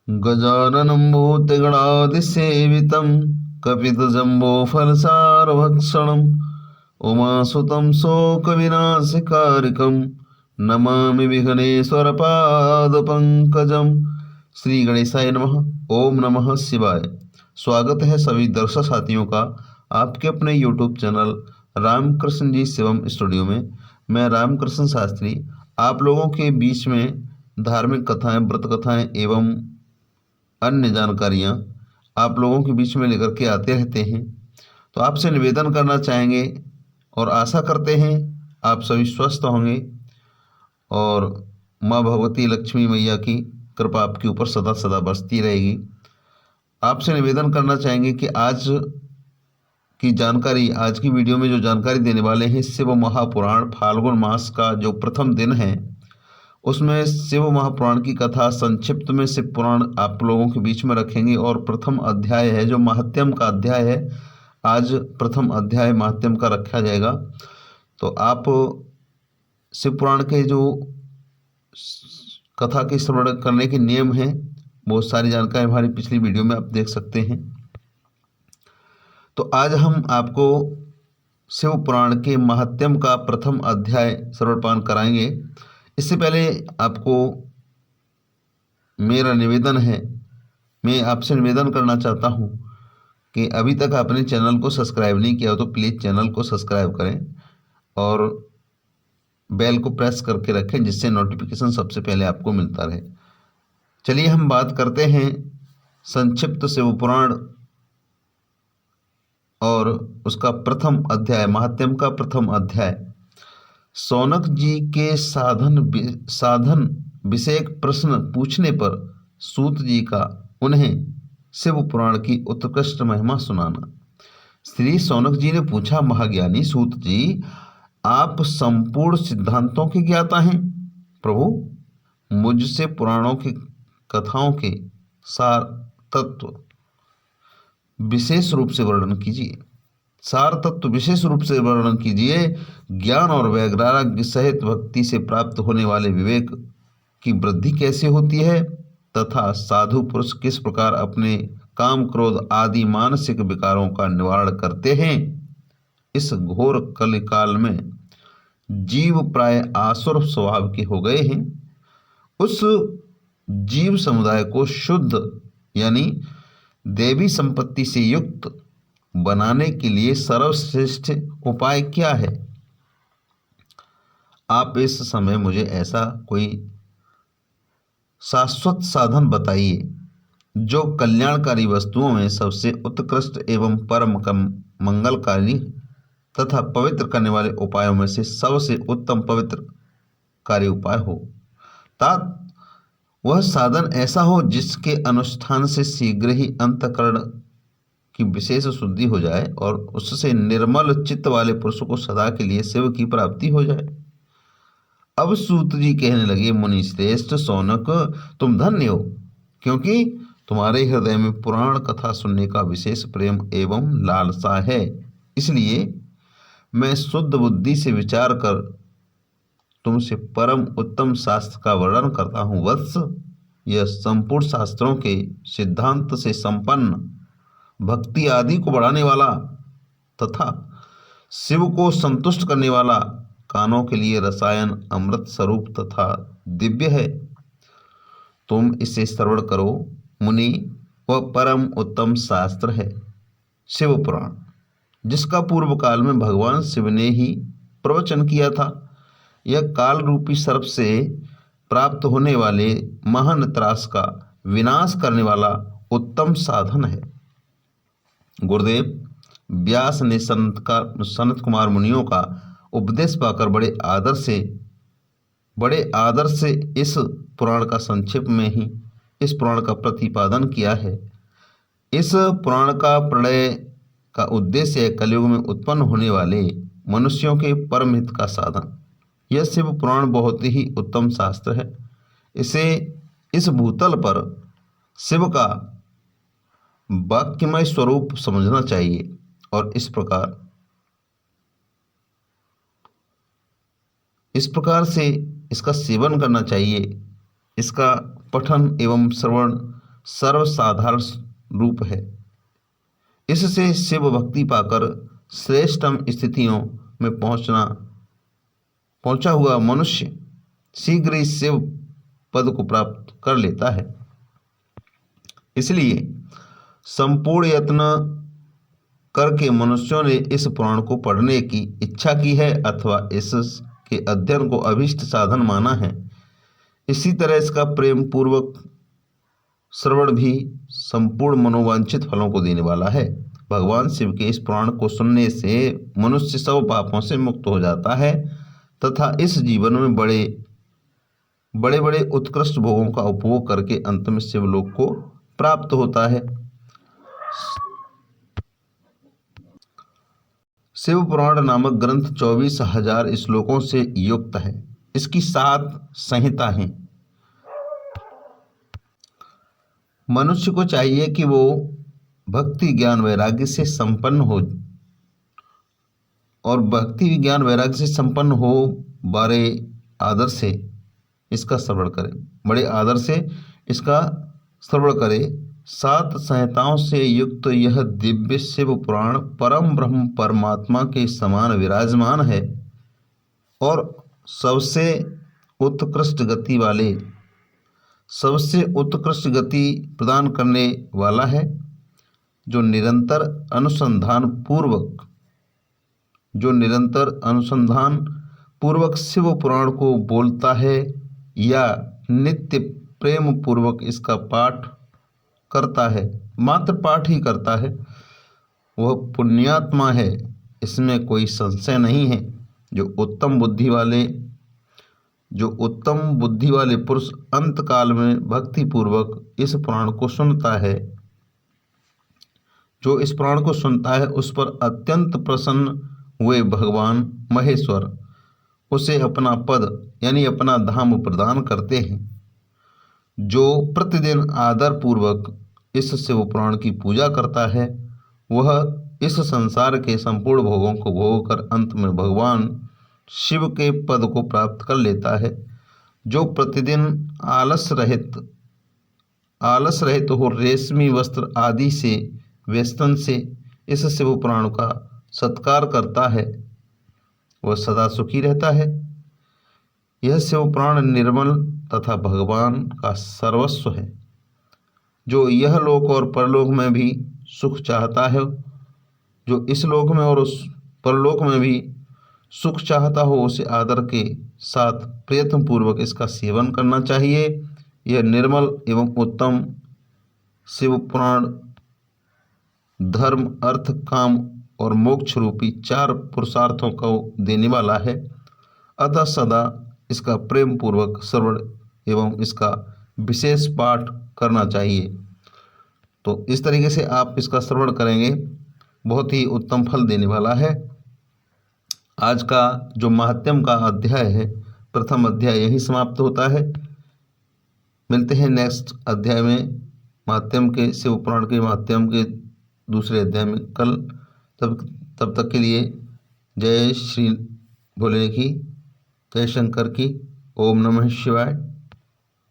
गजाननं भूतगणादिसेवितं कपितजम्बोफलसारभक्षणम् उमासुतं शोकविनाशकारिकं नमामि विघ्नेश्वरपादपङ्कजं। श्री गणेशाय नमः। ओम नमः शिवाय। स्वागत है सभी दर्शक साथियों का आपके अपने YouTube चैनल रामकृष्ण जी शिवम स्टूडियो में। मैं रामकृष्ण शास्त्री आप लोगों के बीच में धार्मिक कथाएं, व्रत कथाएं एवं अन्य जानकारियां आप लोगों के बीच में लेकर के आते रहते हैं। तो आपसे निवेदन करना चाहेंगे और आशा करते हैं आप सभी स्वस्थ होंगे और माँ भगवती लक्ष्मी मैया की कृपा आपके ऊपर सदा सदा बरसती रहेगी। आपसे निवेदन करना चाहेंगे कि आज की वीडियो में जो जानकारी देने वाले हैं, शिव महापुराण फाल्गुन मास का जो प्रथम दिन है उसमें शिव महापुराण की कथा संक्षिप्त में शिव पुराण आप लोगों के बीच में रखेंगे। और प्रथम अध्याय है जो महात्म्य का अध्याय है, आज प्रथम अध्याय महात्म्य का रखा जाएगा। तो आप शिव पुराण के जो कथा के श्रवण करने के नियम हैं, बहुत सारी जानकारी हमारी पिछली वीडियो में आप देख सकते हैं। तो आज हम आपको शिव पुराण के महात्म्य का प्रथम अध्याय श्रवणपान कराएंगे। इससे पहले आपको मेरा निवेदन है, मैं आपसे निवेदन करना चाहता हूं कि अभी तक आपने चैनल को सब्सक्राइब नहीं किया हो तो प्लीज़ चैनल को सब्सक्राइब करें और बेल को प्रेस करके रखें जिससे नोटिफिकेशन सबसे पहले आपको मिलता रहे। चलिए हम बात करते हैं संक्षिप्त शिव पुराण और उसका प्रथम अध्याय, महात्म्य का प्रथम अध्याय। सौनक जी के साधन विषयक प्रश्न पूछने पर सूत जी का उन्हें शिव पुराण की उत्कृष्ट महिमा सुनाना। श्री सौनक जी ने पूछा, महाज्ञानी सूत जी, आप संपूर्ण सिद्धांतों के ज्ञाता हैं। प्रभु, मुझसे पुराणों की कथाओं के सार तत्व विशेष रूप से वर्णन कीजिए। ज्ञान और वैराग्य सहित भक्ति से प्राप्त होने वाले विवेक की वृद्धि कैसे होती है तथा साधु पुरुष किस प्रकार अपने काम, क्रोध आदि मानसिक विकारों का निवारण करते हैं। इस घोर कलिकाल में जीव प्राय आसुर स्वभाव के हो गए हैं। उस जीव समुदाय को शुद्ध यानी देवी संपत्ति से युक्त बनाने के लिए सर्वश्रेष्ठ उपाय क्या है? आप इस समय मुझे ऐसा कोई शाश्वत साधन बताइए जो कल्याणकारी वस्तुओं में सबसे उत्कृष्ट एवं परम मंगलकारी तथा पवित्र करने वाले उपायों में से सबसे उत्तम पवित्रकारी उपाय हो। तात वह साधन ऐसा हो जिसके अनुष्ठान से शीघ्र ही अंतःकरण की विशेष शुद्धि हो जाए और उससे निर्मल चित्त वाले पुरुष को सदा के लिए शिव की प्राप्ति हो जाए। अब सूत जी कहने लगे, मुनि श्रेष्ठ सौनक, तुम धन्य हो क्योंकि तुम्हारे हृदय में पुराण कथा सुनने का विशेष प्रेम एवं लालसा है। इसलिए मैं शुद्ध बुद्धि से विचार कर तुमसे परम उत्तम शास्त्र का वर्णन करता हूँ। वत्स, यह संपूर्ण शास्त्रों के सिद्धांत से संपन्न, भक्ति आदि को बढ़ाने वाला तथा शिव को संतुष्ट करने वाला, कानों के लिए रसायन अमृत स्वरूप तथा दिव्य है। तुम इसे श्रवण करो मुनि। वह परम उत्तम शास्त्र है शिव पुराण, जिसका पूर्व काल में भगवान शिव ने ही प्रवचन किया था। यह काल रूपी सर्प से प्राप्त होने वाले महान त्रास का विनाश करने वाला उत्तम साधन है। गुरुदेव व्यास ने सनत कुमार मुनियों का उपदेश पाकर बड़े आदर से इस पुराण का संक्षेप में ही इस पुराण का प्रतिपादन किया है। इस पुराण का प्रणय का उद्देश्य है कलयुग में उत्पन्न होने वाले मनुष्यों के परम हित का साधन। यह शिव पुराण बहुत ही उत्तम शास्त्र है। इसे इस भूतल पर शिव का वाक्यमय स्वरूप समझना चाहिए और इस प्रकार से इसका सेवन करना चाहिए। इसका पठन एवं श्रवण सर्वसाधारण रूप है। इससे शिव भक्ति पाकर श्रेष्ठतम स्थितियों में पहुंचा हुआ मनुष्य शीघ्र ही शिव पद को प्राप्त कर लेता है। इसलिए संपूर्ण यत्न करके मनुष्यों ने इस पुराण को पढ़ने की इच्छा की है अथवा इसके अध्ययन को अभीष्ट साधन माना है। इसी तरह इसका प्रेम पूर्वक श्रवण भी संपूर्ण मनोवांछित फलों को देने वाला है। भगवान शिव के इस पुराण को सुनने से मनुष्य सब पापों से मुक्त हो जाता है तथा इस जीवन में बड़े बड़े उत्कृष्ट भोगों का उपभोग करके अंत में शिवलोक को प्राप्त होता है। शिव पुराण नामक ग्रंथ 24,000 श्लोकों से युक्त है। इसकी 7 संहिता हैं। मनुष्य को चाहिए कि वो भक्ति ज्ञान वैराग्य से संपन्न हो और भक्ति ज्ञान वैराग्य से संपन्न हो बड़े आदर से इसका श्रवण करे, बड़े आदर से इसका श्रवण करे। 7 संहिताओं से युक्त यह दिव्य शिव पुराण परम ब्रह्म परमात्मा के समान विराजमान है और सबसे उत्कृष्ट गति प्रदान करने वाला है। जो निरंतर अनुसंधान पूर्वक शिव पुराण को बोलता है या नित्य प्रेम पूर्वक इसका पाठ करता है, मात्र पाठ ही करता है, वह पुण्यात्मा है, इसमें कोई संशय नहीं है। जो उत्तम बुद्धि वाले पुरुष अंत काल में भक्ति पूर्वक इस पुराण को सुनता है, जो इस पुराण को सुनता है उस पर अत्यंत प्रसन्न हुए भगवान महेश्वर उसे अपना पद यानी अपना धाम प्रदान करते हैं। जो प्रतिदिन आदर पूर्वक इस शिव पुराण की पूजा करता है वह इस संसार के संपूर्ण भोगों को भोग कर अंत में भगवान शिव के पद को प्राप्त कर लेता है। जो प्रतिदिन आलस रहित हो रेशमी वस्त्र आदि से वेस्तन से इस शिव पुराण का सत्कार करता है वह सदा सुखी रहता है। यह शिव पुराण निर्मल तथा भगवान का सर्वस्व है। जो यह लोक और परलोक में भी सुख चाहता है, जो इस लोक में और उस परलोक में भी सुख चाहता हो, उसे आदर के साथ प्रयत्न पूर्वक इसका सेवन करना चाहिए। यह निर्मल एवं उत्तम शिव पुराण धर्म अर्थ काम और मोक्ष रूपी 4 पुरुषार्थों को देने वाला है। अतः सदा इसका प्रेम पूर्वक श्रवण एवं इसका विशेष पाठ करना चाहिए। तो इस तरीके से आप इसका श्रवण करेंगे, बहुत ही उत्तम फल देने वाला है। आज का जो महात्म्य का अध्याय है, प्रथम अध्याय यही समाप्त होता है। मिलते हैं नेक्स्ट अध्याय में महात्म्य के, शिव पुराण के महात्म्य के दूसरे अध्याय में कल। तब तक के लिए जय श्री भोले की, जय शंकर की। ओम नमः शिवाय।